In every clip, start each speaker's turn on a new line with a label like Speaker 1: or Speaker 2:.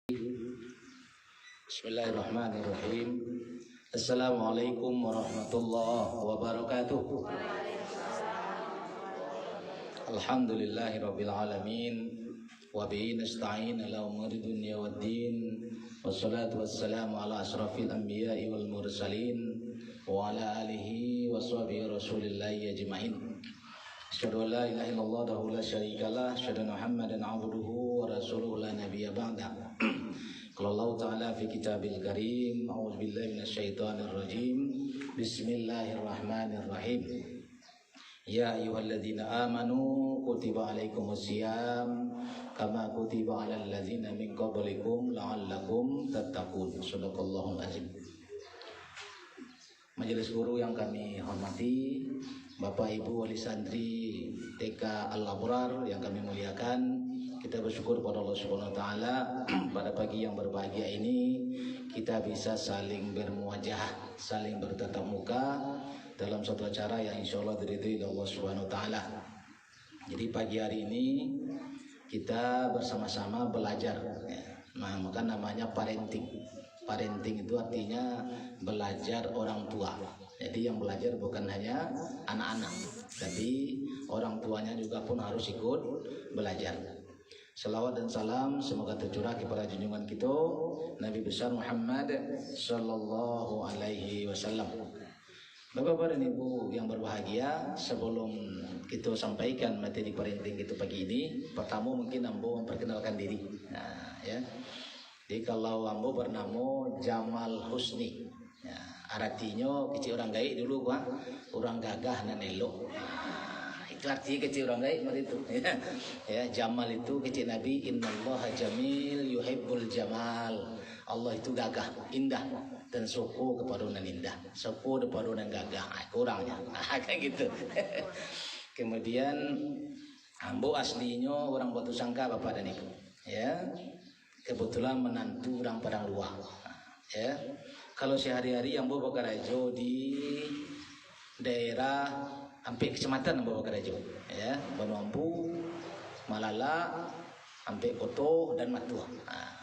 Speaker 1: Bismillahirrahmanirrahim. Assalamualaikum warahmatullahi wabarakatuh. Alhamdulillahirabbil alamin wa bihi nasta'in ala umuri dunya waddin. Wassalatu wassalamu ala asrafil anbiya'i wal mursalin wa ala alihi wa sahbihi rasulillahi ajma'in. Asyhadu an la ilaha illallah wahdahu la syarikalah, asyhadu anna Muhammadan 'abduhu wa rasuluhu la nabiyya ba'da. Qala Allah Ta'ala fi kitabil karim, a'udzu billahi minasyaitonir rajim. Bismillahirrahmanirrahim. Ya ayyuhalladzina amanu kutiba alaikumusiyam kama kutiba alal ladzina min qablikum la'allakum tattaqun. Shadaqallahul azim. Majelis guru yang kami hormati, Bapak Ibu wali santri TK Al-Abrar yang kami muliakan, kita bersyukur pada Allah Subhanahu wa taala pada pagi yang berbahagia ini kita bisa saling bermuajah, saling bertatap muka dalam suatu acara yang insyaallah diridhoi oleh Allah Subhanahu wa taala. Jadi pagi hari ini kita bersama-sama belajar. Nah, maka namanya parenting. Parenting itu artinya belajar orang tua. Jadi yang belajar bukan hanya anak-anak, tapi orang tuanya juga pun harus ikut belajar. Salawat dan salam semoga tercurah kepada junjungan kita Nabi besar Muhammad sallallahu alaihi wasallam. Bapak-bapak dan Ibu yang berbahagia, sebelum kita sampaikan materi parenting kita pagi ini, pertama mungkin ambo memperkenalkan diri. Nah, ya. Jadi kalau ambo bernama Jamal Husni. Ya, artinya kecil orang gaik dulu gua, orang gagah dan elok. Itu artinya kecil orang gaik seperti itu. Ya, Jamal itu kecil Nabi, innallaha jamil yuhibbul jamal. Allah itu gagah, indah dan suku kepaduan indah. Suku kepaduan gagah, kurangnya. Kayak gitu. Kemudian ambo aslinya orang Batu Sangka Bapak dan Ibu. Ya. Kebetulan menantu orang Padang Luar. Ya. Kalau sehari-hari ambo bekerja di daerah hampir kecamatan ambo bekerja. Ya, Banuampu, Malala, sampai Koto dan Matua. Nah,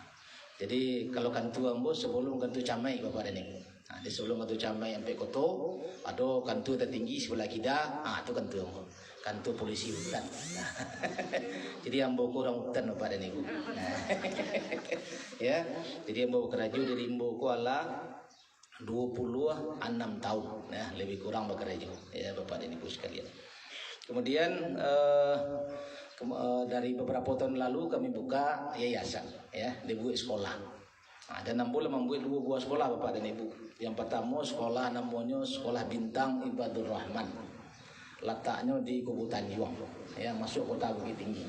Speaker 1: jadi kalau kantu ambo sebelum kantu Camai Bapak dan Ibu. Nah, di sebelum kantu Camai sampai Koto ada kantu tertinggi sebelah kita. Ah, itu kantu ambo. Kantu polisi hutan. Nah, jadi ambo kurang hutan Bapak dan Ibu. Nah, ya, jadi ambo bekerja dari ambo kuala 26 tahun, ya, lebih kurang bekerja, ya Bapak dan Ibu sekalian. Kemudian dari beberapa tahun lalu kami buka yayasan, ya, dibuat sekolah. Nah, dan ambo membuat 2 buah sekolah Bapak dan Ibu. Yang pertama sekolah namanya Sekolah Bintang Ibadur Rahman. Letaknya di Kubu Tanjung, ya, masuk kota Bukit Tinggi.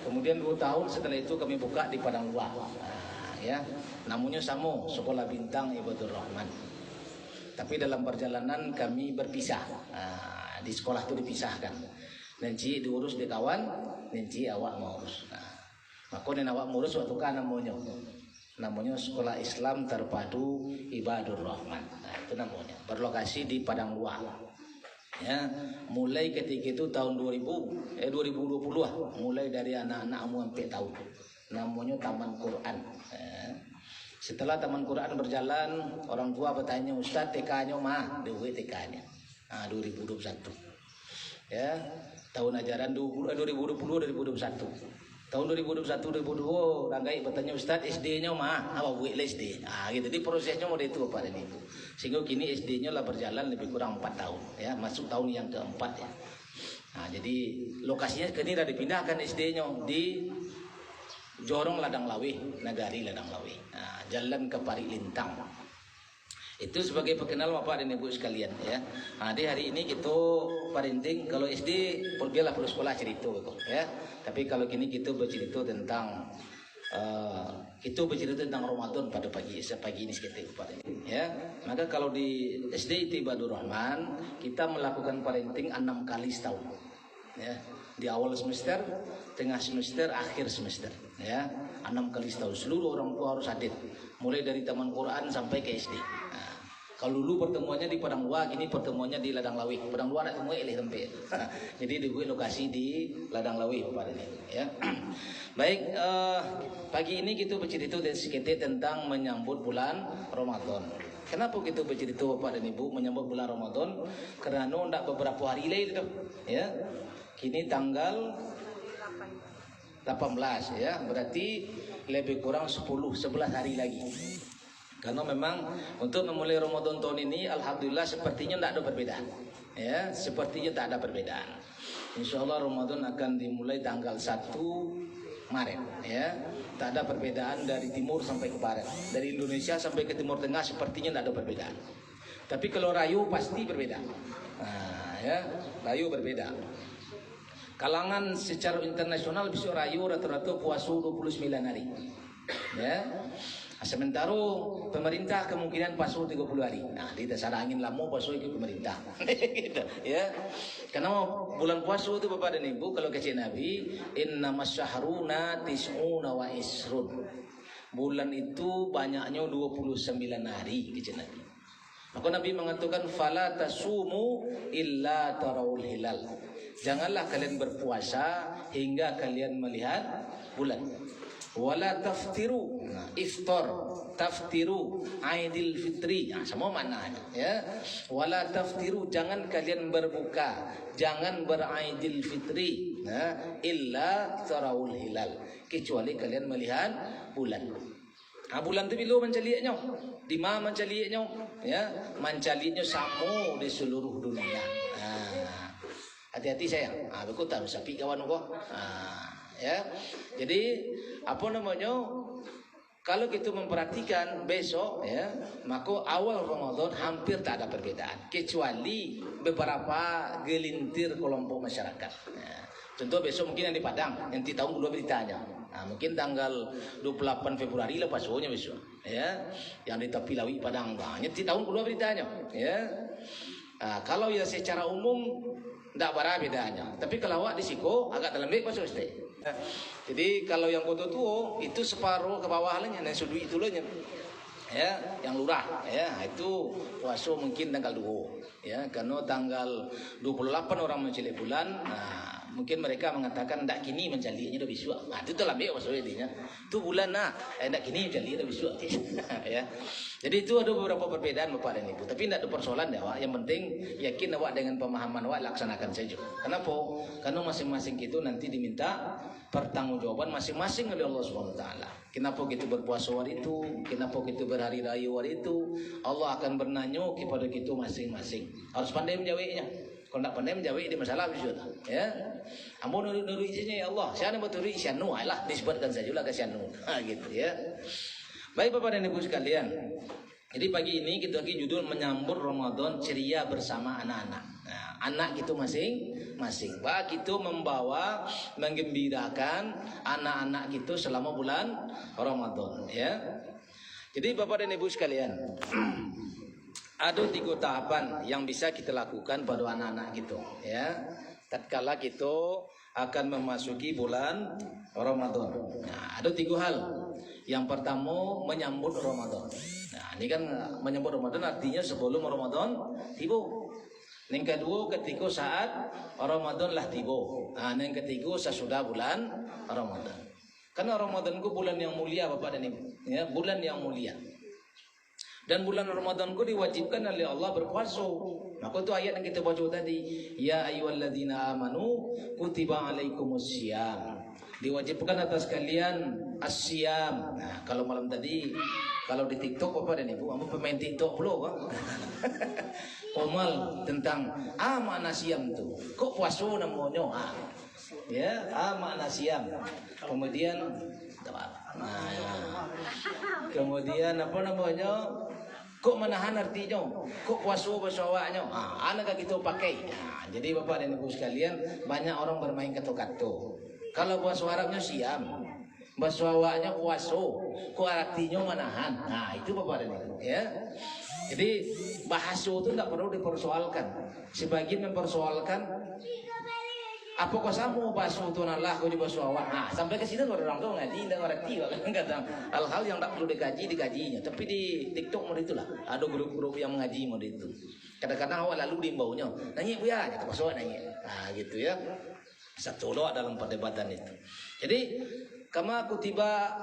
Speaker 1: Kemudian 2 tahun setelah itu kami buka di Padang Luar. Nah, ya, namanya sama Sekolah Bintang Ibadur Rahman. Tapi dalam perjalanan kami berpisah. Nah, di sekolah itu dipisahkan. Nanti diurus di kawan, nanti awak mau urus. Nah, maka nen awak ngurus waktu kan namanya Sekolah Islam Terpadu Ibadur Rahman. Nah, itu namanya. Berlokasi di Padang Luar. Ya, mulai ketika itu tahun 2020 mulai dari anak-anak sampai tahun. Namanya Taman Quran. Setelah Taman Quran berjalan, orang tua bertanya, Ustaz TK-nya mah, duit TK-nya. Nah, 2021. Ya, tahun ajaran 2020-2021. Tahun 2021-2022 orang gaib bertanya, Ustaz SD-nya mah, apa buat SD? Ah, gitu. Jadi prosesnya model itu Bapak dan Ibu. Sehingga kini SD-nya lah berjalan lebih kurang 4 tahun, ya, masuk tahun yang keempat, ya. Nah, jadi lokasinya kini sudah dipindahkan SD-nya di Jorong Ladang Lawe, Nagari Ladang Lawe. Nah, jalan ke Pari Lintang. Itu sebagai perkenal Bapak dan Ibu sekalian, ya. Nah, di hari ini kita parenting. Kalau SD pergilah perlu sekolah cerita, ya. Tapi kalau kini kita bercerita tentang Ramadan pada pagi ini sekitar Bapak, ya. Maka kalau di SD Ibadur Rahman kita melakukan parenting 6 kali setahun, ya. Di awal semester, tengah semester, akhir semester, ya. 6 kali setahun. Seluruh orang tua harus hadir, mulai dari Taman Quran sampai ke SD. Nah, Kalau dulu pertemuannya di Padang Luar, kini pertemuannya di Ladang Lawih. Padang Luar nak temui eleh tempe. Jadi dibuat lokasi di Ladang Lawih Bapak dan Ibu ya. Baik, pagi ini kita bercerita sedikit tentang menyambut bulan Ramadan. Kenapa kita bercerita Bapak dan Ibu menyambut bulan Ramadan? Kerana ndak beberapa hari lagi itu ya. Kini tanggal 18 ya, berarti lebih kurang 11 hari lagi. Karena memang untuk memulai Ramadan tahun ini alhamdulillah sepertinya tidak ada perbedaan. Ya, sepertinya tak ada perbedaan. Insyaallah Ramadan akan dimulai tanggal 1 Maret ya. Tak ada perbedaan dari timur sampai ke barat. Dari Indonesia sampai ke Timur Tengah sepertinya tidak ada perbedaan. Tapi kalau rayu pasti berbeda. Nah, ya, rayu berbeda. Kalangan secara internasional bisa rayu rata-rata puasa 29 hari. Ya. Sementara pemerintah kemungkinan puasa 30 hari. Nah, di dasar angin lama puasa itu pemerintah. Gitu, ya. Karena bulan puasa itu Bapak dan Ibu kalau kata Nabi, innamas syahruna tis'una wa isrun. Bulan itu banyaknya 29 hari kata Nabi. Maka Nabi mengatakan fala tasumu illa tarawul hilal. Janganlah kalian berpuasa hingga kalian melihat bulan. Wala taftiru, iftar, taftiru, Aidil Fitri, sama maknanya ya. Wala taftiru, jangan kalian berbuka, jangan beraidil fitri, illa tarawul hilal, kecuali kalian melihat bulan. Bulan tu bila mencaliaknya, di mana mencaliaknya, ya, mencaliaknya sama di seluruh dunia. Hati-hati sayang, aku tahu sapi kawan kau. Ya, jadi apa namanya? Kalau kita memperhatikan besok, ya, maka awal Ramadan hampir tak ada perbedaan, kecuali beberapa gelintir kelompok masyarakat. Ya. Contoh besok mungkin yang di Padang, nanti tahun kedua beritanya. Nah, mungkin tanggal 28 Februari lepas soalnya besok, ya, yang di tepi Lawi Padang, nanti tahun kedua beritanya, ya. Kalau ya secara umum tidak berapa bedanya, tapi kalau awak di Siko agak dalam baik pasal stay. Jadi kalau yang kota tua itu separuh ke bawah lah, yang sudut itu loh, ya, yang lurah, ya, itu puasa mungkin tanggal 2, ya, karena tanggal 28 orang mencari bulan. Nah, mungkin mereka mengatakan ndak kini mencarinya lebih suak. Nah, itu telah baik maksudnya intinya. Itu bulan ndak kini mencari lebih suak. Ya. Jadi itu ada beberapa perbedaan Bapak dan Ibu, tapi tidak ada persoalan ya, Wak. Yang penting yakin awak dengan pemahaman awak laksanakan saja. Kenapa? Karena masing-masing itu nanti diminta pertanggungjawaban masing-masing oleh Allah SWT. Kenapa kita berpuasa hari itu? Kenapa kita berhari raya hari itu? Allah akan bernanya kepada kita masing-masing. Harus pandai menjawabnya. Kalau tak pandai menjawab dia masalah bisa. Ya. Amun nurut isinya ya Allah. Siapa yang betul isyanu lah disebutkan sajalah ke syanu. Gitu ya. Baik Bapak dan Ibu sekalian. Jadi pagi ini kita lagi judul menyambut Ramadan ceria bersama anak-anak. Nah, anak itu masing-masing. Pak, kita membawa menggembirakan anak-anak kita selama bulan Ramadan, ya. Jadi Bapak dan Ibu sekalian, ada 3 tahapan yang bisa kita lakukan pada anak-anak kita, ya. Tatkala kita akan memasuki bulan Ramadan. Nah, ada 3 hal. Yang pertama menyambut Ramadan. Nah, ini kan menyambut Ramadan artinya sebelum Ramadan tiba. Yang kedua ketika saat Ramadan lah tiba. Nah, yang ketiga sesudah bulan Ramadan. Karena Ramadan itu bulan yang mulia Bapak dan Ibu, ya, bulan yang mulia. Dan bulan Ramadan itu diwajibkan oleh Allah berpuasa. Maka itu ayat yang kita baca tadi, ya ayyuhalladzina amanu kutiba alaikumussyiyam. Diwajibkan atas kalian asyam. Nah, kalau malam tadi, kalau di TikTok Bapak dan Ibu, kamu pemain TikTok belum, Pak? Omal tentang makna siam itu. Kok puasa namanya? Ya, makna siam. Kemudian kemudian apa namanya? Kok menahan artinya? Kok puasa bahasa awaknya? Anak kita pakai. Nah, jadi Bapak dan Ibu sekalian, banyak orang bermain kata-kata. Kalau bahasa Arabnya siam, bahasa awaknya puasa, kok artinya menahan. Nah, itu Bapak dan Ibu, ya. Jadi bahasa itu tidak perlu dipersoalkan. Sebagian mempersoalkan Apa kau samu basuh tuan Allah kau juga basuh awan. Nah, sampai ke sini orang tuh ngaji dan ngerti kan kadang hal-hal yang tak perlu dikajinya. Tapi di TikTok mau itulah ada grup-grup yang mengaji mau itu. Kadang-kadang awal lalu diimbaunya, nanya bu ya, kita basuh nanya. Nah gitu ya. Satu loh dalam perdebatan itu. Jadi kama kutiba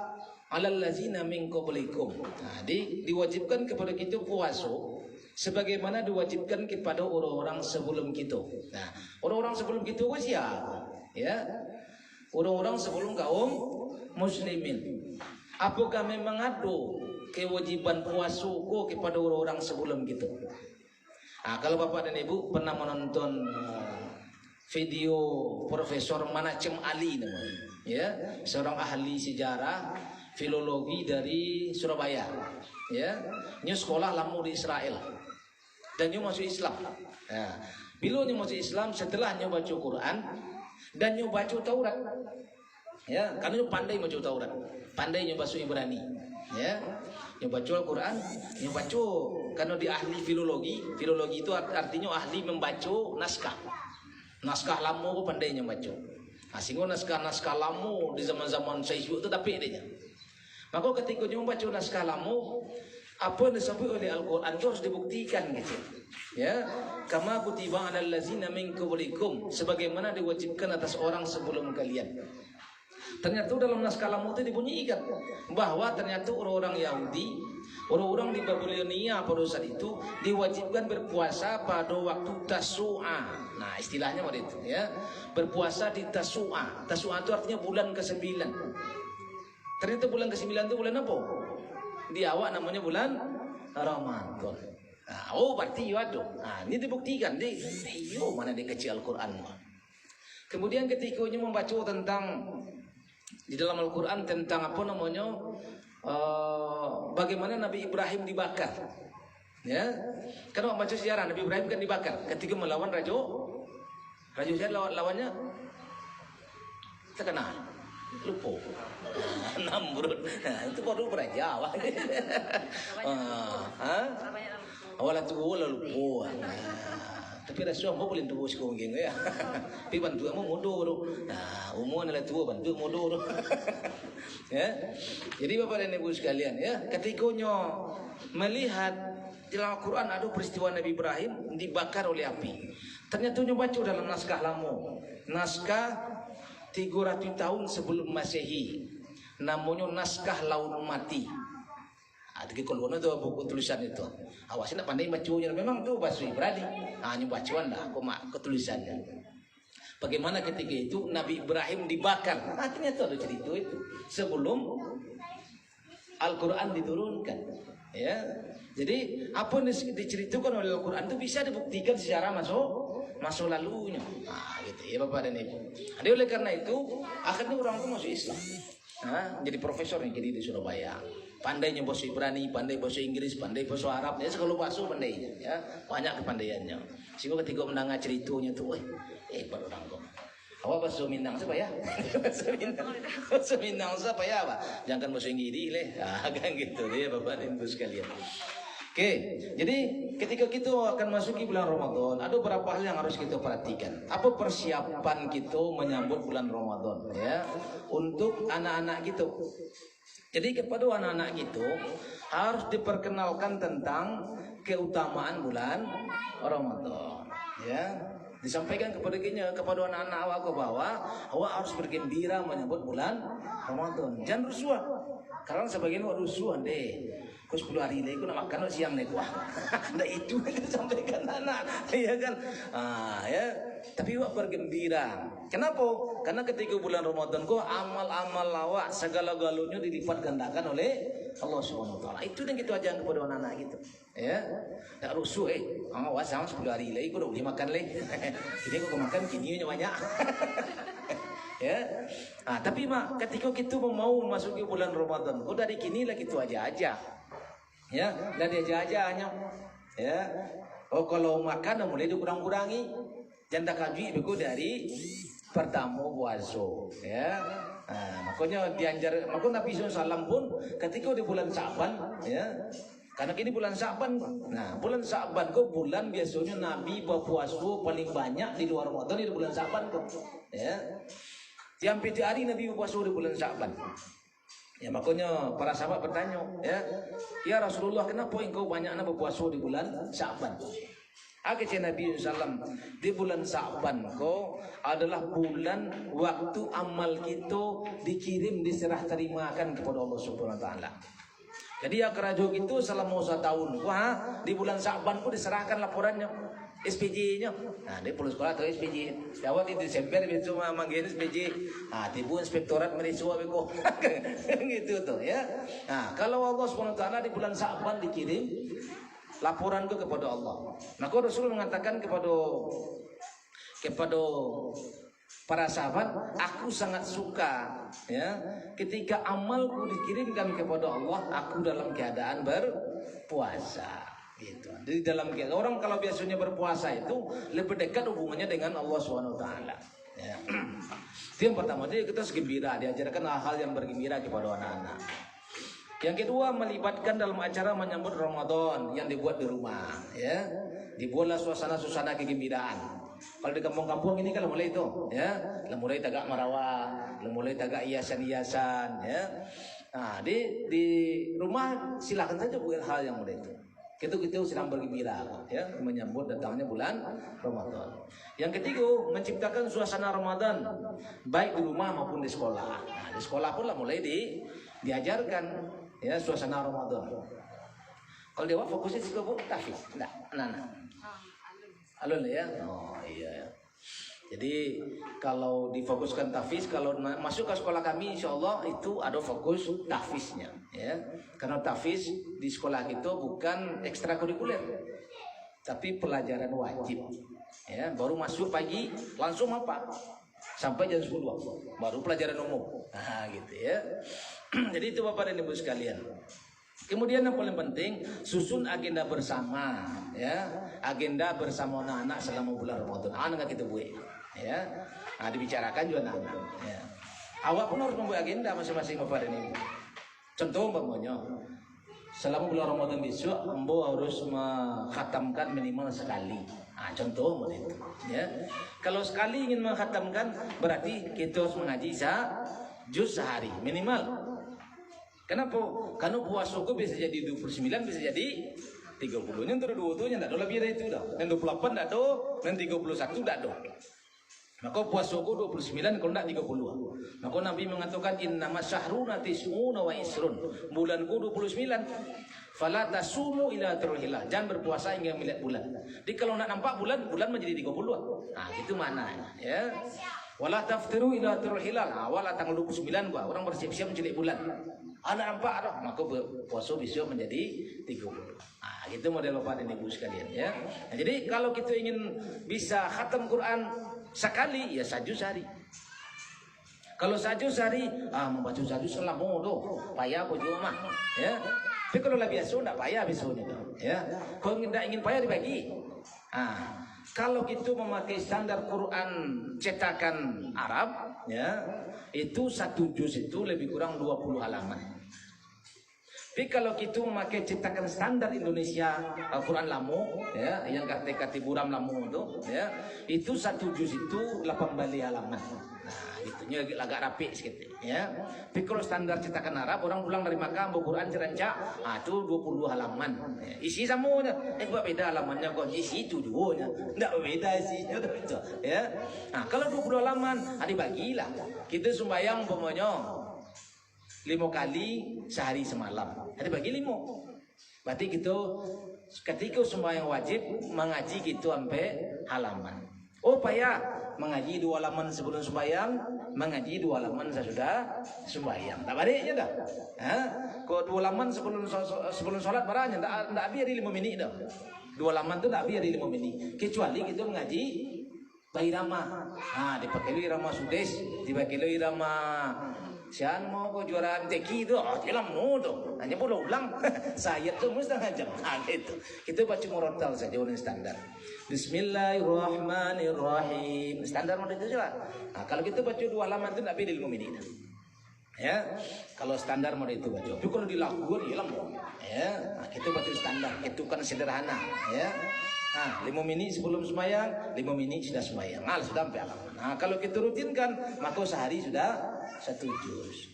Speaker 1: alal lazina min qablikum. Nah, diwajibkan kepada kita puasa sebagaimana diwajibkan kepada orang-orang sebelum kita. Nah, orang-orang sebelum kita itu siapa? Ya. Orang-orang sebelum kaum muslimin. Apakah memang ada kewajiban puasa kepada orang-orang sebelum kita? Nah, kalau Bapak dan Ibu pernah menonton video Profesor Manacem Ali namanya, ya, seorang ahli sejarah filologi dari Surabaya, ya, dia sekolah lama di Israel dan dia masuk Islam. Ya, bila dia masuk Islam setelah dia baca Quran dan dia baca Taurat, ya, karena dia pandai baca Taurat, pandai dia baca Ibrani, ya, dia baca Al-Quran, dia baca karena dia ahli filologi itu artinya ahli membaca naskah. Naskah lama pun pandainya baca. Nah, sehingga naskah lama di zaman-zaman Syekh itu tapi dia. Maka ketika dia membaca naskah lama, apa yang disebut oleh Al-Quran itu harus dibuktikan gitu. Ya, kama kutiba 'alal ladzina min qablikum, sebagaimana diwajibkan atas orang sebelum kalian. Ternyata dalam naskah lama itu dibunyikan bahwa ternyata orang-orang Yahudi, orang-orang di Babilonia pada saat itu diwajibkan berpuasa pada waktu Tasu'a. Nah, istilahnya pada itu ya. Berpuasa di Tasu'a. Tasu'a itu artinya bulan ke-9. Ternyata bulan ke-9 itu bulan apa? Di awak namanya bulan Ramadan. Nah, oh berarti waduh. Nah, ini dibuktikan di mana di kecil Al-Qur'an. Kemudian ketika dia membaca tentang di dalam Al-Quran tentang apa namanya bagaimana Nabi Ibrahim dibakar, ya, kan baca sejarah Nabi Ibrahim kan dibakar ketika melawan Raja siapa lawannya terkenal lupa Namrud. Nah, itu baru beraja awalnya tuh lupa. Tapi Rasulullah mau boleh tubuh sekolah mungkin ya. Tapi bantu kamu mundur. Nah, umur adalah tua bantu mundur. Ya. Jadi Bapak dan Ibu sekalian ya, ketikanya melihat di dalam Al-Quran ada peristiwa Nabi Ibrahim dibakar oleh api. Ternyata dia baca dalam naskah lama. Naskah 300 tahun sebelum Masehi. Namanya naskah Laut Mati. Jadi kalau itu buku tulisan itu, awasin tak pandai bacanya. Memang itu bahasa Ibrani. Hanya bacaan lah, aku mak ketulisannya. Bagaimana ketika itu Nabi Ibrahim dibakar? Akhirnya itu ada cerita itu sebelum Al-Quran diturunkan. Ya, jadi apa yang diceritakan oleh Al-Quran itu bisa dibuktikan secara masuk lalunya. Nah, gitu ya Bapak dan Ibu. Jadi oleh karena itu akhirnya orang itu masuk Islam. Nah, jadi profesor yang jadi di Surabaya. Pandainya bahasa Ibrani, pandai bahasa Inggris, pandai bahasa Arab, ya segala bahasa pandainya, ya banyak kepandaiannya. Sehingga ketika mendengar ceritanya tuh, baru orang kok. Awak bahasa Minang siapa ya? bahasa Minang siapa ya, Pak? Jangan bahasa Inggris leh, kan gitu ya Bapak dan Ibu sekalian. Oke, jadi ketika kita akan masuki bulan Ramadan, ada beberapa hal yang harus kita perhatikan. Apa persiapan kita menyambut bulan Ramadan, ya, untuk anak-anak kita. Jadi kepada anak-anak itu harus diperkenalkan tentang keutamaan bulan Ramadan. Ya, disampaikan kepada anak-anak awak bahwa awak harus bergembira menyambut bulan Ramadan. Jangan rusuh. Karena sebagian orang rusuh deh. Kau 10 hari lagi kau nak makan siang nih kuah. Nah itu yang disampaikan anak, ya kan? Ya. Tapi awak bergembira. Kenapa? Karena ketika bulan Ramadan kau amal-amal awak segala-galanya dilipat gandakan oleh Allah Subhanahu Wa Taala. Itu yang kita ajarkan kepada anak-anak gitu. Ya. Tak rusuh awas sama 10 hari lagi kau dah boleh makan lagi. Jadi kau makan kini banyak. Ya. Tapi mak ketika kita mau memasuki bulan Ramadan, kau dari kini lah kita aja. Ya, dari aja hanya. Ya. Oh kalau makan mulai dikurang-kurangi. Jangan tak kaji begitu dari pertama puasa. Ya. Makanya dianjar, maka Nabi SAW pun ketika di bulan Sa'ban, ya, Karena kini bulan Sa'ban. Nah, bulan Sa'ban kok bulan biasanya Nabi berpuasa paling banyak di luar Ramadan di bulan Sa'ban kok. Ya. Tiap hari Nabi berpuasa di bulan Sa'ban. Ya makanya para sahabat bertanya, ya Rasulullah, kenapa engkau banyaknya berpuasa di bulan Sa'ban? Akhirnya Nabi SAW, di bulan Sa'ban kau adalah bulan waktu amal kita dikirim, diserah terimakan kepada Allah Subhanahu Wa Taala. Jadi ya kerajaan itu selama 1 tahun, di bulan Sa'ban ku diserahkan laporannya, SPJ-nya. Nah, di pulau sekolah atau SPJ. Jawab di Desember itu manggil SPJ. Nah, tibu inspektorat merisua beko. Gitu tuh ya. Nah, kalau Allah Subhanahu Wa Taala di bulan Sa'ban dikirim laporan itu kepada Allah. Maka Rasul mengatakan kepada para sahabat, aku sangat suka ya ketika amalku dikirimkan kepada Allah, aku dalam keadaan berpuasa gitu. Jadi dalam keadaan orang kalau biasanya berpuasa itu lebih dekat hubungannya dengan Allah Subhanahu Wa Taala. Ya. Itu yang pertama, jadi kita gembira, diajarkan hal-hal yang bergembira kepada anak-anak. Yang kedua, melibatkan dalam acara menyambut Ramadan yang dibuat di rumah, ya. Dibuatlah suasana-suasana kegembiraan. Kalau di kampung-kampung ini kan mulai itu, ya. Mulai tagak marawah, mulai tagak hiasan-hiasan, ya. Nah, di rumah silakan saja buat hal yang mulai itu. Kita sedang bergembira, ya, menyambut datangnya bulan Ramadan. Yang ketiga, menciptakan suasana Ramadan baik di rumah maupun di sekolah. Nah, di sekolah pun lah mulai diajarkan ya suasana Ramadan. Kalau dia fokusnya sih ke tahfiz, enggak, anak-anak. Alun ya. Oh iya. Jadi kalau difokuskan tahfiz, kalau masuk ke sekolah kami insya Allah itu ada fokus tahfiznya, ya. Karena tahfiz di sekolah kita bukan ekstrakurikuler, tapi pelajaran wajib. Ya, baru masuk pagi langsung apa? Sampai jam 10 baru pelajaran umum. Nah, gitu ya. Jadi itu Bapak dan Ibu sekalian. Kemudian yang paling penting, susun agenda bersama, ya. Agenda bersama anak-anak selama bulan Ramadan. Anak kita buat, ya. Nah, dibicarakan juga anak-anak, ya. Awak pun harus membuat agenda masing-masing Bapak dan Ibu. Contoh umpamanya, selama bulan Ramadan besok, Ambo harus menghatamkan minimal sekali. Nah, contoh itu, ya. Kalau sekali ingin menghatamkan, berarti kita harus mengaji juz sehari minimal. Kenapa? Karena puasa itu bisa jadi 29, bisa jadi 30. Yang terdua-duanya tidak ada lebih dari itu dah. Yang 28 tidak ada, dan 31 tidak ada. Maka puasa itu 29, kalau tidak 30. Maka Nabi mengatakan innama syahruna tis'una wa isrun. Bulanku 29. Fala tasumu ila turhilal. Jangan berpuasa hingga melihat bulan. Jadi kalau nak nampak bulan menjadi 30. Nah, itu maknanya, ya. Wala taftiru ila turhilal. Awal tanggal 29 gua orang bersiap-siap mencari bulan. Ada nampak dah, maka puasa besok menjadi 30. Nah, itu model Bapak dan Ibu sekalian, ya. Nah, jadi kalau kita ingin bisa khatam Quran sekali, ya satu sehari. Kalau satu sehari, membaca satu selama doh, payah apa juga mah, ya. Tapi kalau lah biasa, tidak payah besoknya, ya. Kalau tidak ingin payah dibagi. Kalau kita memakai standar Quran cetakan Arab, ya, itu satu juz itu lebih kurang 20 halaman. Tapi kalau kita memakai cetakan standar Indonesia Al-Quran Lamu, ya, yang kata Buram Lamu itu satu juz itu 18 halaman. Nah, itunya agak rapi sedikit, ya. Tapi kalau standar cetakan Arab, orang pulang dari Makkah bawa Quran cerancak, itu 20 halaman. Ya, isi samunya, buat beda halamannya kok, isi itu juga, enggak beda isinya itu, ya. Nah, kalau 20 halaman, dibagilah. Kita sembahyang umpamanya 5 kali sehari semalam. Ada bagi 5. Berarti kita ketika sembahyang wajib mengaji gitu sampai halaman. Oh payah mengaji 2 halaman sebelum sembahyang, mengaji 2 halaman sesudah sembahyang. Tak baliknya dah. Kok 2 halaman sebelum sholat barangnya tak biar di 5 minit dah. 2 halaman tu tak biar di 5 minit. Kecuali kita mengaji irama. Dipakai irama Sudes, dipakai irama sian mau kau juara teki itu, dia mau tu, hanya boleh ulang. Saya tu mesti ngajak, itu. Kita baca murattal saja orang standar. Bismillahirrahmanirrahim. Standar model itu saja. Kalau kita baca 2 halaman tu tak beda 5 minit. Ya, kalau standar model itu baca. Tapi kalau dilakukan ya lama. Ya, nah, itu baca standar. Itu kan sederhana. Ya, nah 5 menit sebelum sembahyang, 5 menit sudah sembahyang. Nah, sudah sampai alam. Nah, kalau kita rutinkan, maka sehari sudah 1 juz.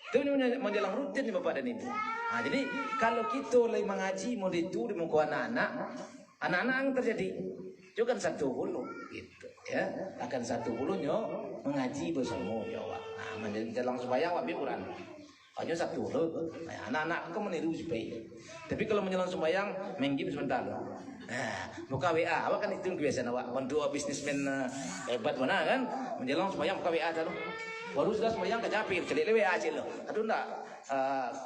Speaker 1: Itu menjelang rutin nih Bapak dan Ibu. Nah, jadi kalau kita lagi mengaji model itu di muka anak-anak yang terjadi. Itu kan 10 gitu. Ya, akan 10 mengaji bersama Jawa. Nah, menjelang sembahyang wabi Quran. Hanya 10. Nah, anak-anak aku meniru supaya. Tapi kalau menjelang sembahyang main game sebentar. Nah, buka WA, apa kan itu kebiasaan awak. Bantu bisnismen hebat mana kan? Menjelang sembahyang buka WA dulu. Baru sudah sembahyang kejapit, celik WA aja loh. Aduh enggak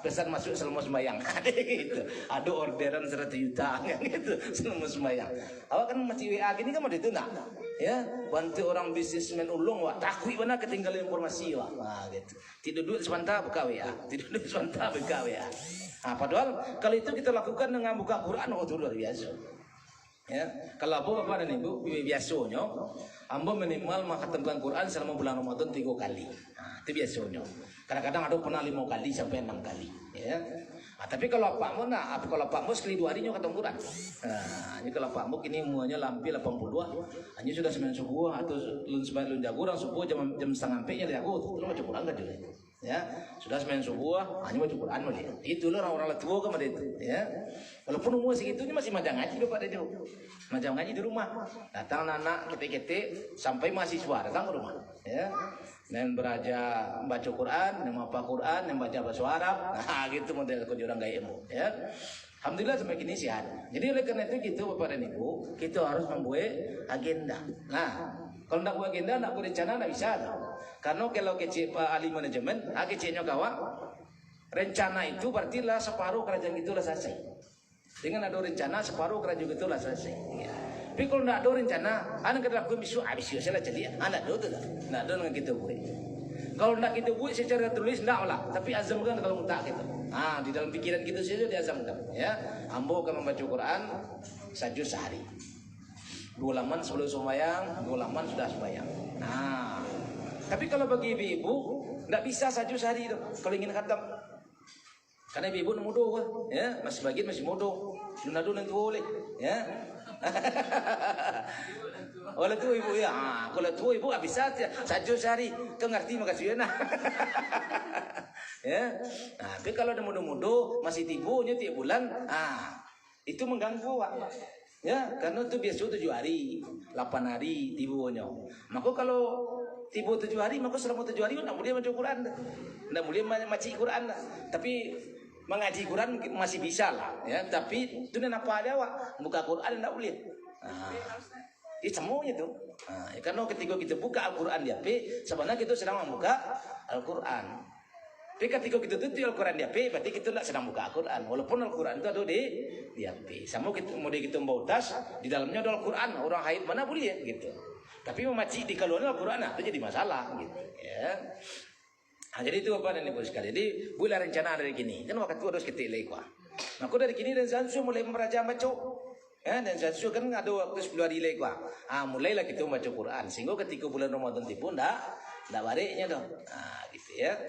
Speaker 1: pesan masuk selama sembahyang. Ada gitu. Ada orderan 100 juta kan gitu selama sembahyang. Awak kan masih WA gini kan mau itu enggak? Ya, bantu orang bisnismen ulung wak takut mana ketinggalan informasi wak. Nah, gitu. Tidak duduk sebentar buka WA, tidak duduk sebentar buka WA. Nah, padahal kalau itu kita lakukan dengan buka Quran itu luar biasa. Ya, kalau Bapak dan Ibu biasanya ambo minimal mengkhatamkan Quran selama bulan Ramadan 3 kali. Nah, itu biasanya. Kadang-kadang ada pernah 5 kali sampai 6 kali. Ya. Nah, tapi kalau pakmu kalau pakmu sekali 2 hari nyo khatam Quran. Nah, ini kalau pakmu kini umurannya lampi 82, hanya sudah 9 subuh atau lun jago orang subuh jam setengah empatnya jago tuh baca Quran kan juga. Ya, sudah 9 subuh hanya baca Quran dia. Itulah orang-orang tua kan itu, ya. Walaupun umur segitunya masih majang ngaji Bapak dan Ibu. Majang ngaji di rumah. Datang anak ketik-ketik sampai mahasiswa datang ke rumah, ya. Dan belajar baca Quran, yang apa Quran, yang baca bahasa Arab. Nah, gitu model orang gaya ilmu, ya. Alhamdulillah sampai kini sehat. Jadi oleh karena itu gitu Bapak dan Ibu, kita harus membuat agenda. Nah, kalau tidak buat agenda, tidak buat rencana, tidak bisa. Karena kalau kecil ahli manajemen, kecilnya kawan, rencana itu berarti lah separuh kerajaan itulah selesai. Dengan ada rencana separuh kerajaan itulah selesai. Ya. Tapi kalau tidak ada rencana, anak kita lakukan bisu saya jadi anak ada tu dah. Tidak ada dengan kita buat. Kalau tidak kita buat secara tulis tidak lah. Tapi azamkan kalau tak kita. Ah, di dalam pikiran kita saja diazamkan. Ya, ambo akan membaca Quran 1 juz sehari. 2 laman sebelum sembahyang, 2 laman sudah sembahyang. Nah, tapi kalau bagi ibu-ibu tidak bisa 1 juz sehari itu. Kalau ingin khatam. Karena ibu-ibu mudo, ya, masih bagian masih mudo. Lunado nanti boleh, ya. Oleh tu ibu ya, kalau tu ibu habis saja 1 juz sehari, tu ngerti makasih nah. Ya. Nah, tapi kalau ada mudo-mudo masih tibunya tiap bulan, itu mengganggu Pak. Ya, karena itu biasa 7 hari, 8 hari tibunya. Maka kalau tibu 7 hari, maka selama 7 hari tidak boleh baca Quran, tidak boleh baca Quran. Tapi mengaji Quran masih bisa lah, ya. Tapi itu apa ada Pak, buka Quran tidak boleh. Itu semuanya tuh. Ya, karena ketika kita buka Al-Quran di HP, sebenarnya kita sedang membuka Al-Quran. Tapi ketika kita tutup Al-Quran di HP, berarti kita tidak sedang buka Al-Quran. Walaupun Al-Quran itu ada di HP. Sama kita mau bawa tas, di dalamnya ada Al-Quran. Orang haid mana boleh ya, gitu. Tapi memaci di kaluannya Al-Quran, itu jadi masalah, gitu. Ya. Nah, jadi itu Bapak dan Ibu sekalian. Jadi boleh rencana dari gini. Kan waktu itu harus ketik lagi kuah. Nah, aku dari gini dan Zansu mulai membaca baca. Ya, dan Zansu kan ada waktu 10 hari lagi kuah. Mulailah kita membaca Quran. Sehingga ketika bulan Ramadan tipu enggak baliknya dong. Nah, gitu ya.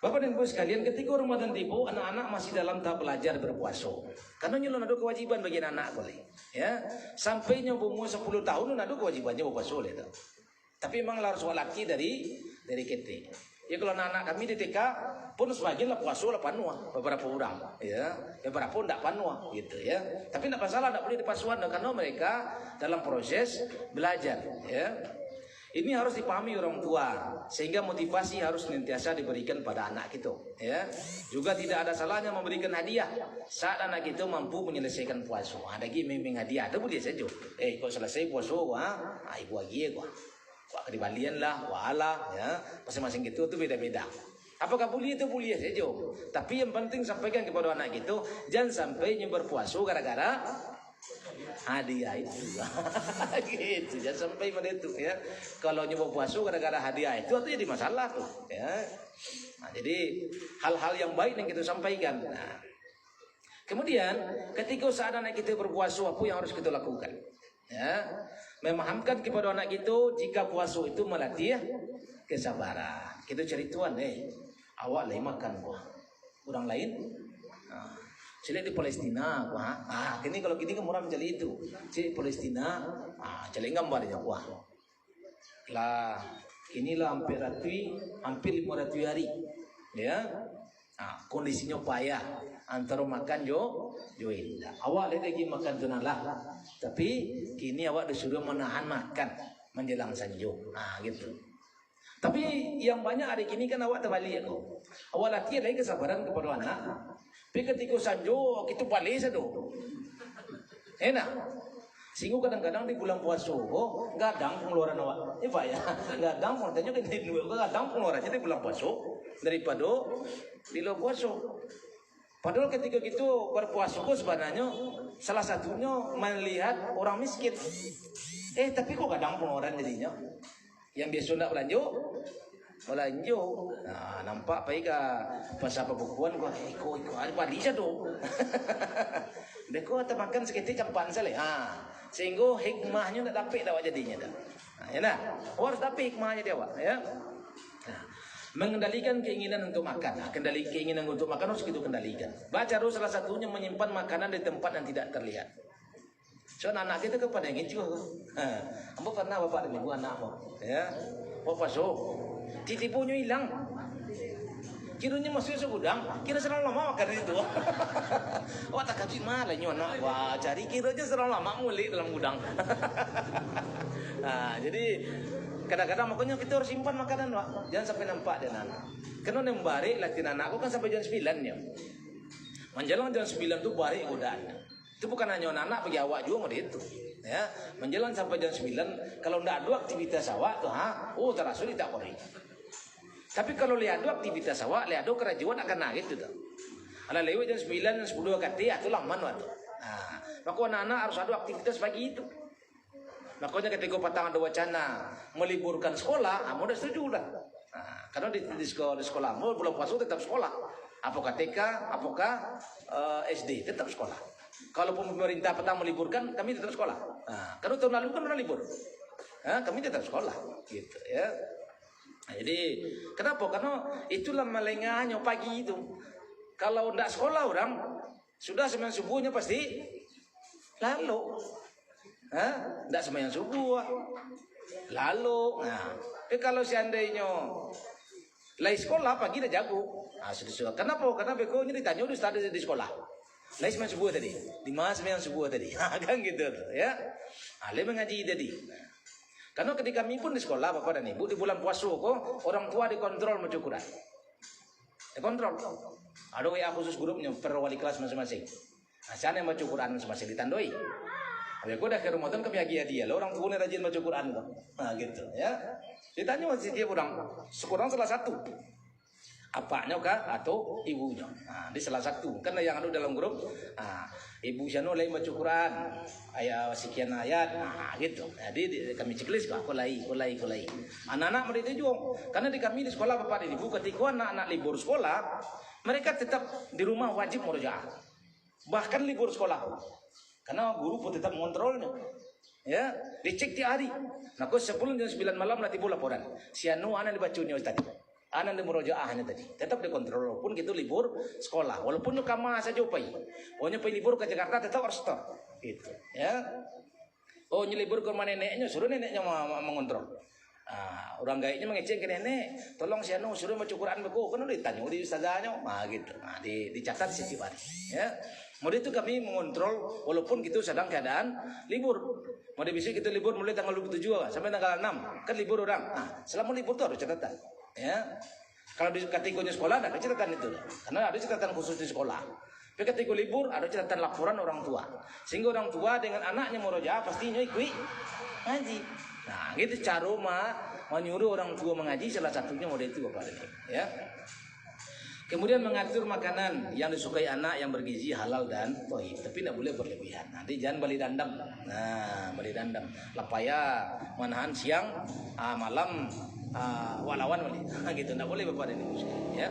Speaker 1: Bapak dan Ibu sekalian, ketika Ramadan tipu, anak-anak masih dalam tahap belajar berpuasa. Karena nyelon ada kewajiban bagi anak boleh. Ya, sampai nyoba umur 10 tahun ada kewajibannya berpuasa oleh itu. Tapi memang harus laki dari kita. Ya kalau anak-anak kami di TK pun sebagian lah puasa lah panua beberapa orang, ya beberapa tidak panua gitu ya. Tapi tidak masalah, tidak boleh dipasuan karena mereka dalam proses belajar, ya. Ini harus dipahami orang tua sehingga motivasi harus senantiasa diberikan pada anak kita, ya. Juga tidak ada salahnya memberikan hadiah saat anak kita mampu menyelesaikan puasa. Ada lagi memang hadiah, itu boleh saja. Kau selesai puasa, ibu lagi gua. Kedibalian lah, wala, ya, masing-masing gitu itu beda-beda. Apakah boleh itu boleh saja. Tapi yang penting sampaikan kepada anak gitu, jangan sampai berpuasa gara-gara hadiah itu. Gitu, jangan sampai pada itu, ya. Kalau nyoba puasa gara-gara hadiah itu jadi masalah tuh, ya. Nah, jadi hal-hal yang baik yang kita sampaikan. Nah, kemudian ketika saat anak kita berpuasa, apa yang harus kita lakukan? Ya, memahamkan kepada anak itu jika puasa itu melatih kesabaran. kita cerituan awak lain makan buah. Orang lain sila di Palestina kini kalau gini kan orang mencari itu. Sila di Palestina cari gambar aja wah. Lah inilah hampir 500 hari. Ya. Kondisinya payah antara makan jo indah. Awak lagi makan tu nalah. Tapi kini awak disuruh menahan makan menjelang sanjo. Gitu. Tapi yang banyak hari kini kan awak terbalik aku. Awak latihan lagi kesabaran kepada anak. Tapi ketika sanjo kita balik satu. Enak. Sehingga kadang-kadang di bulan puasa gadang pengeluaran awak. Pak ya. Gadang kontenya kan gadang pengeluarannya di bulan puasa daripada di luar puasa. Padahal ketika gitu berpuasa sebenarnya salah satunya melihat orang miskin. Tapi kok kadang pengeluaran jadinya. Yang biasa nak belanja. Nampak pas apa bukuan kok ada balik satu. Beko atau makan sekitar campan salah. Sehingga hikmahnya tak dapat awak jadinya dah. Ya nah, harus dapat hikmahnya dia awak ya. Mengendalikan keinginan untuk makan. Keinginan untuk makan harus kita kendalikan. Baca harus salah satunya menyimpan makanan di tempat yang tidak terlihat. So anak kita kepada yang itu. Ambo pernah bapak dan ibu anak mo. Ya. Bapak titipunya hilang. Kiranya masuk ke gudang, kira serang lama makan itu. Wah tak kasih malah nyona. Wah cari kiranya serang lama mulai dalam gudang. Jadi kadang-kadang makanya kita harus simpan makanan, Pak. Jangan sampai nampak dan anak. Karena yang balik latihan anakku kan sampai jam 9 ya. Menjelang jam 9 tuh balik godaan. Itu bukan hanya anak bagi awak juga mau itu. Ya, menjelang sampai jam 9 kalau ndak ada aktivitas awak tuh terasa tak boleh. Tapi kalau lihat ada aktivitas awak, lihat ada kerajuan akan naik itu tuh. Ala lewat jam 9 dan 10 kati itu lama tuh. Maka anak-anak harus ada aktivitas pagi itu. Makanya ketika patang ada wacana meliburkan sekolah, mau dah setuju dah. Karena di sekolah mau belum puasa tetap sekolah. Apakah TK, apakah SD tetap sekolah. Kalau pemerintah petang meliburkan, kami tetap sekolah. Karena tahun lalu kan pernah libur. Kami tetap sekolah, gitu ya. Jadi kenapa? Karena itulah melengahnya pagi itu. Kalau tidak sekolah orang sudah sembahyang subuhnya pasti lalu. Tidak sembahyang subuh lalu. Kalau seandainya lagi sekolah pagi dah jago. Sudah. Kenapa? Karena bekonya ditanya udah start di sekolah. Lagi sembahyang subuh tadi. Di mana sembahyang subuh tadi? Kan gitu ya. Lagi mengaji tadi. Karena ketika kami pun di sekolah, bapak dan ibu, di bulan puasa kok orang tua dikontrol macam Quran. Dikontrol. Ada WA khusus grupnya per wali kelas masing-masing. Sana yang baca Quran masing-masing ditandoi. Habis aku dah ke Ramadan kami bagi hadiah. Orang tua ni rajin baca Quran kok. Gitu ya. Ditanya masih dia orang, sekurang salah satu. Apanya kah atau ibunya? Di salah satu. Karena yang ada dalam grup, ibu Syano lain baca Quran, ayat sekian ayat, gitu. Jadi kami checklist kok, kulai. Anak-anak mereka juga, karena di kami di sekolah bapak dan ibu, ketika anak-anak libur sekolah, mereka tetap di rumah wajib murojaah. Bahkan libur sekolah, karena guru pun tetap mengontrolnya. Ya, dicek tiap hari. Nah, kau 10 jam 9 malam nanti boleh laporan. Syano anak dibacanya tadi. Anak di murojaahnya tadi tetap dikontrol walaupun gitu libur sekolah, walaupun kama saja upai. Pokoknya pergi libur ke Jakarta tetap harus stop, gitu ya. Libur ke rumah neneknya, suruh neneknya mengontrol. Orang gaiknya mengecek ke nenek, tolong si Anu suruh baca Quran beku, kan udah ditanya di ustazahnya, gitu. Dicatat setiap hari, ya. Kemudian itu kami mengontrol walaupun gitu sedang keadaan libur. Mau bisa kita libur mulai tanggal 27 sampai tanggal 6 kan libur orang. Selama libur tuh harus catatan. Ya, kalau di kategorinya sekolah ada catatan itu, karena ada catatan khusus di sekolah. Tapi ketika libur ada catatan laporan orang tua, sehingga orang tua dengan anaknya murojaah pastinya ikut ngaji. Nah, gitu cara menyuruh orang tua mengaji salah satunya model itu bapak ini, ya. Kemudian mengatur makanan yang disukai anak yang bergizi halal dan thayyib, tapi tidak boleh berlebihan. Nanti jangan beli dandam. Beli dandam. Lapaya manahan siang, malam walawan gitu, tidak boleh bapak dan ibu ya.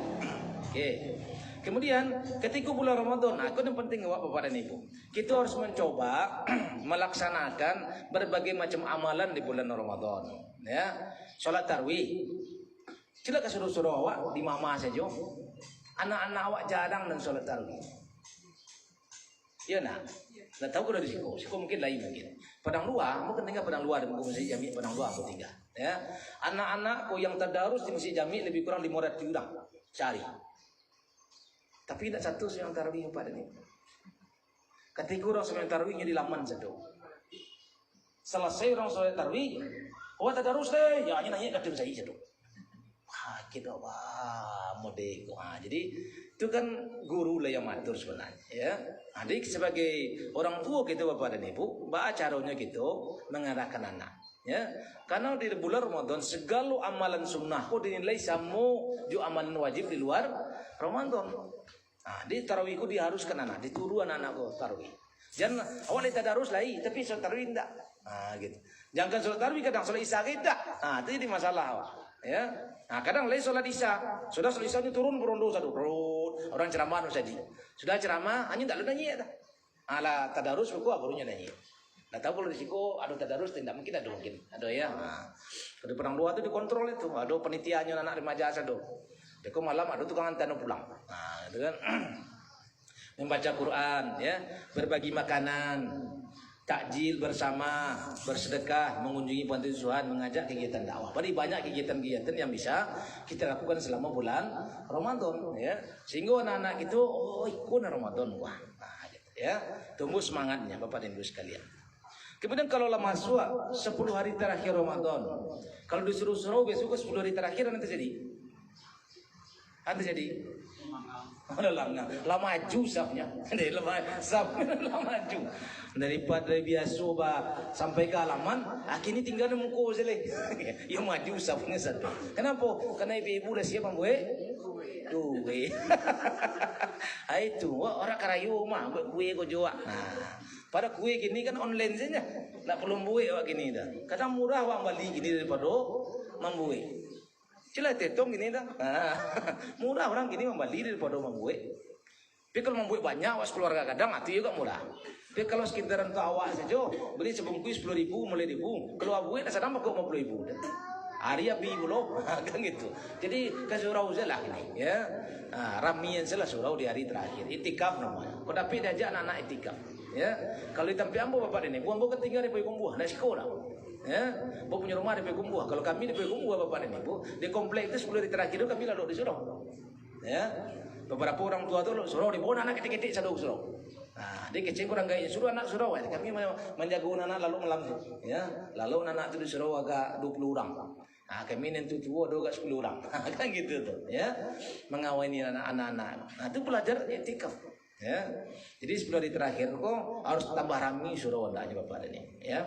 Speaker 1: Oke. Kemudian ketika bulan Ramadan, itu yang penting bapak dan ibu, kita harus mencoba melaksanakan berbagai macam amalan di bulan Ramadan. Ya, sholat tarawih Coba ke suruh-suruh awak di mama saja. Anak-anak awak jarang dan sholat tarawih. Ya nak. Tak tahu kalau di Siko. Siko mungkin lain mungkin. Padang luar, mungkin tinggal padang luar di masjid Jami padang luar aku tinggal. Ya. Anak-anakku yang tadarus di masjid Jami lebih kurang 500 orang sehari. Tapi tidak satu yang tarawih pada ni. Ketika orang sembahyang tarawihnya di laman satu. Selesai orang sholat tarawih, awak tadarus deh. Ya hanya nanya kadang saya satu. Kita modek. Jadi itu kan guru lah yang matur sebenarnya ya. Adik sebagai orang tua kita bapak dan ibu, bagaimana caranya kita mengarahkan anak ya. Karena di bulan Ramadan segala amalan sunnah kok dinilai sama ju amalan wajib di luar Ramadan. Di tarawih ku diharuskan anak, dituru anak-anak ku tarawih. Jangan awal tadarus lagi tapi sholat tarawih enggak. Gitu. Jangan sholat tarawih kadang sholat isya tidak. Itu jadi masalah awak. Ya, kadang lagi sholat isya, sudah sholat isya ini turun berondo satu, orang ceramah saja. Sudah ceramah, hanya tak ada nyanyi dah. Ala tadarus buku barunya nyanyi. Tak tahu kalau di siku ada tadarus tidak mungkin ada mungkin, ada ya. Di perang luar itu dikontrol itu, ada penitiannya anak remaja satu. Deku malam ada tukang antar pulang. Itu kan membaca Quran, ya, berbagi makanan. Takjil bersama, bersedekah, mengunjungi panti asuhan, mengajak kegiatan dakwah. Jadi banyak kegiatan-kegiatan yang bisa kita lakukan selama bulan Ramadan ya. Sehingga anak-anak itu ikut Ramadan wah. Gitu, ya. Tumbuh semangatnya Bapak dan Ibu sekalian. Kemudian kalau masuk 10 hari terakhir Ramadan. Kalau disuruh-suruh besok 10 hari terakhir nanti jadi. Nanti jadi. Lama maju sapnya. Lama maju. Daripada biasa sampai ke halaman, akhirnya tinggal di muka saja. Yang maju sapnya satu. Kenapa? Karena ibu-ibu dah siap membuat kue. Itu orang karayu mah buat kue kau jual. Pada kue gini kan online saja. Tak perlu buat awak gini dah. Kadang murah awak beli gini daripada membuat. Cila tetong gini dah. Murah orang gini membeli daripada membuat. Tapi kalau membuat banyak awak keluarga kadang itu juga murah. Tapi kalau sekitaran untuk awak saja beli sebungkus 10.000 mulai 1.000. Kalau awak dah sedang kok 50.000. Hari api belum kan gitu. Jadi ke surau saja lah ini ya. Ramian saja surau di hari terakhir. Itikaf namanya. Kau dapat diajak anak-anak itikaf. Ya. Kalau di tempat ambo bapak ini, buang bukan tinggal di Payung Buah, nak sekolah. Ya, bawa punya rumah di Payung Buah. Kalau kami di Payung Buah bapak ini, bu, di komplek itu 10 hari terakhir itu kami lalu di surau. Ya, beberapa orang tua tu surau di bawah anak kecil-kecil satu surau. Dia kecil kurang gaya suruh anak surau. Kami menjaga anak lalu melambung. Ya, lalu anak itu di surau agak 20 orang. Kami nanti tua ada agak 10 orang. Kan gitu tuh. Ya, mengawini anak-anak. Itu belajar etika. Ya, jadi 10 hari terakhir kok harus tambah rami surau andanya bapak ini. Ya.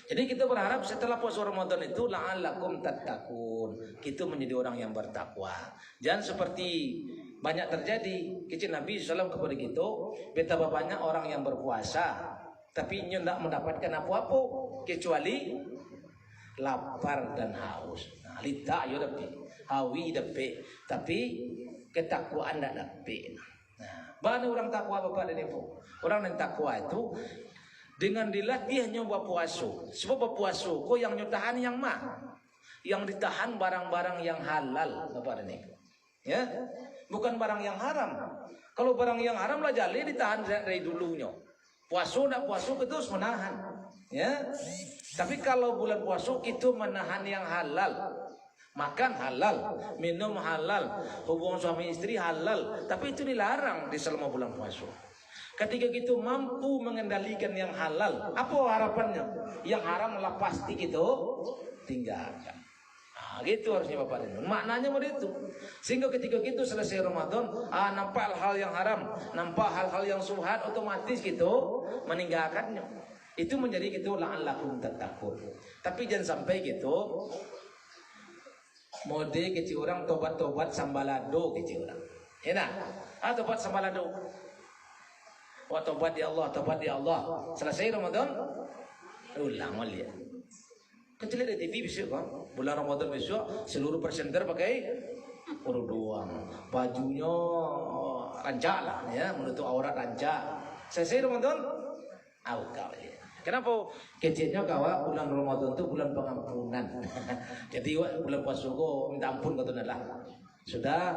Speaker 1: Jadi kita berharap setelah puasa Ramadan itu la'allakum tattaqun. Kita menjadi orang yang bertakwa. Jangan seperti banyak terjadi kecil Nabi SAW kepada kita, beta bapaknya orang yang berpuasa tapi tidak mendapatkan apa-apa kecuali lapar dan haus. Lita yo dapat, hawi dapat, tapi ketakwaan tidak dapat. Mana orang takwa bapak dan ibu? Orang yang takwa itu dengan dilatih nyoba puasa. Sebab puasa kok yang nyutahan yang mah, yang ditahan barang-barang yang halal bapak dan ibu. Ya, bukan barang yang haram. Kalau barang yang haram lah jali ditahan dari dulunya. Puasa nak puasa itu harus menahan. Ya, tapi kalau bulan puasa itu menahan yang halal. Makan halal, minum halal, hubungan suami istri halal, tapi itu dilarang di selama bulan puasa. Ketika kita mampu mengendalikan yang halal, apa harapannya? Yang haram lah pasti kita tinggalkan. Gitu harusnya bapak dan ibu. Maknanya begitu. Sehingga ketika kita selesai Ramadan, nampak hal-hal yang haram, nampak hal-hal yang subhat, otomatis kita meninggalkannya. Itu menjadi kita la'allakum tattaqun. Tapi jangan sampai kita mode kecil orang tobat-tobat sambalado kecil orang. Ya nak? Tobat sambalado. Wah tobat ya Allah, tobat ya Allah. Selesai Ramadan, ulang mulia. Kecil ada TV besok kan? Bulan Ramadan besok seluruh presenter pakai doang. Bajunya rancak lah ya, menutup aurat rancak. Selesai Ramadan, kau ya. Kenapa? Kecilnya kawa bulan Ramadan itu bulan pengampunan. Jadi bulan puasa kok minta ampun kata lah. Sudah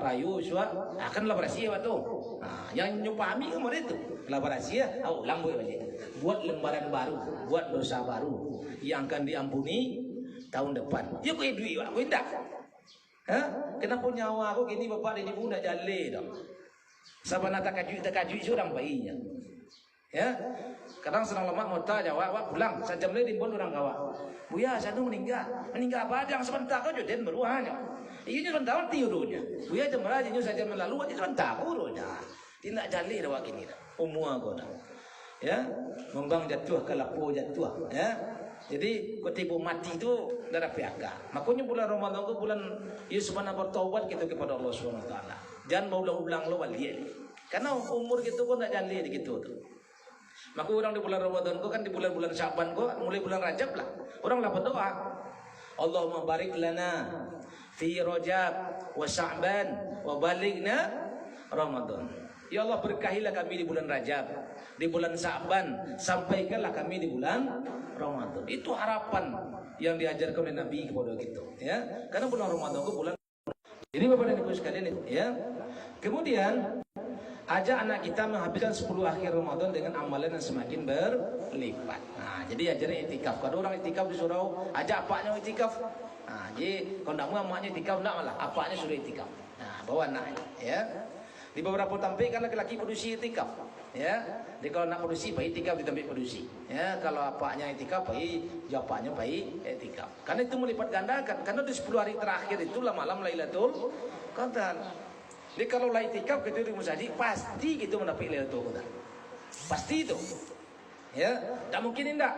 Speaker 1: rayu suat akanlah berhasil waktu. Nah, yang nyupami kemarin itu kolaborasi ya. Ulang boleh buat lembaran baru, buat dosa baru yang akan diampuni tahun depan. Dia kau duit aku tidak. Kenapa nyawa aku gini bapak dan ibu nak jale dah. Sabar nak takajui seorang bayinya. Ya, kadang senang lemak mota jawab, awak pulang. Sejam lagi pun orang kawa. Buya, saya tu meninggal apa? Yang sebentar kau jodoh beruahnya. Ini sebentar tiurunya. Buya jam berapa? Ini saja melalu aja sebentar urunya. Tidak jale dah wakini dah. Umur aku dah. Ya, membang jatuh kalapu jatuh. Ya. Jadi kutipu mati itu darah PHK. Makanya bulan Ramadan itu bulan Yusufana bertaubat kita kepada Allah SWT. Jangan mau ulang-ulang lo balik. Karena umur gitu kok tak jali gitu tuh. Maka orang di bulan Ramadan kok kan di bulan-bulan Syaban kok mulai bulan Rajab lah. Orang lah berdoa. Allahumma barik lana fi Rajab wa Sya'ban wa balighna Ramadan. Ya Allah berkahilah kami di bulan Rajab, di bulan Sa'ban, sampaikanlah kami di bulan Ramadan. Itu harapan yang diajarkan oleh Nabi kepada kita, ya. Karena bulan Ramadan itu bulan. Jadi Bapak dan Ibu sekalian, ya. Kemudian ajak anak kita menghabiskan 10 akhir Ramadan dengan amalan yang semakin berlipat. Nah, jadi ajaran itikaf. Kalau orang itikaf disuruh ajak apaknya itikaf. Nah, jadi kalau nak mau amaknya itikaf nak malah apaknya suruh itikaf. Nah, bawa anaknya, ya. Di beberapa tempat kan laki-laki produksi itikaf, ya. Jadi kalau nak produksi baik itikaf di tempat produksi, ya. Kalau apaknya itikaf baik jawabannya baik itikaf. Karena itu melipat gandakan. Karena di 10 hari terakhir itulah malam Lailatul Qadar. Jadi kalau lah itikaf kita di masjid pasti gitu mendapat Lailatul Qadar. Pasti itu. Ya, tak mungkin indah.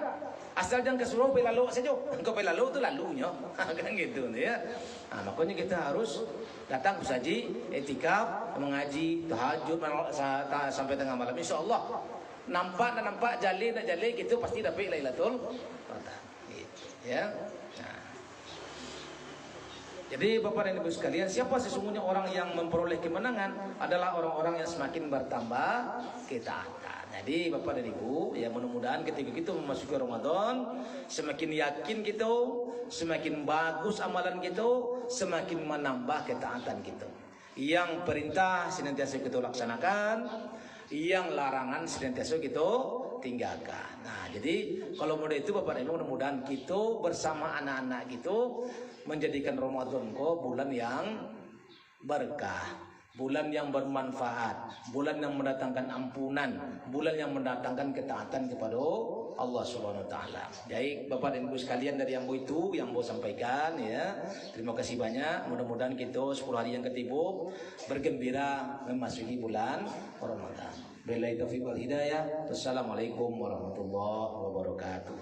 Speaker 1: Asal jangan kesuruh pelalu saja. Engkau pelalu itu lalunya. Kan gitu ya. Nah, makanya kita harus datang bersaji, etikaf, mengaji, tahajud sampai tengah malam. Insyaallah nampak jali gitu pasti dapat Lailatul Qadar. Gitu, ya. Nah. Jadi Bapak dan Ibu sekalian, siapa sesungguhnya orang yang memperoleh kemenangan adalah orang-orang yang semakin bertambah ketaatan. Jadi Bapak dan Ibu, ya mudah-mudahan ketika kita memasuki Ramadan, semakin yakin kita, semakin bagus amalan kita, semakin menambah ketaatan kita. Yang perintah senantiasa kita laksanakan, yang larangan senantiasa kita tinggalkan. Nah, jadi kalau mudah itu Bapak dan Ibu, mudah-mudahan kita bersama anak-anak kita menjadikan Ramadan kok bulan yang berkah, bulan yang bermanfaat, bulan yang mendatangkan ampunan, bulan yang mendatangkan ketaatan kepada Allah Subhanahu wa taala. Jadi Bapak dan Ibu sekalian, dari yang itu yang mau sampaikan, ya. Terima kasih banyak. Mudah-mudahan kita 10 hari yang ketiga bergembira memasuki bulan Ramadan. Billahi taufiq wal hidayah. Wassalamualaikum warahmatullahi wabarakatuh.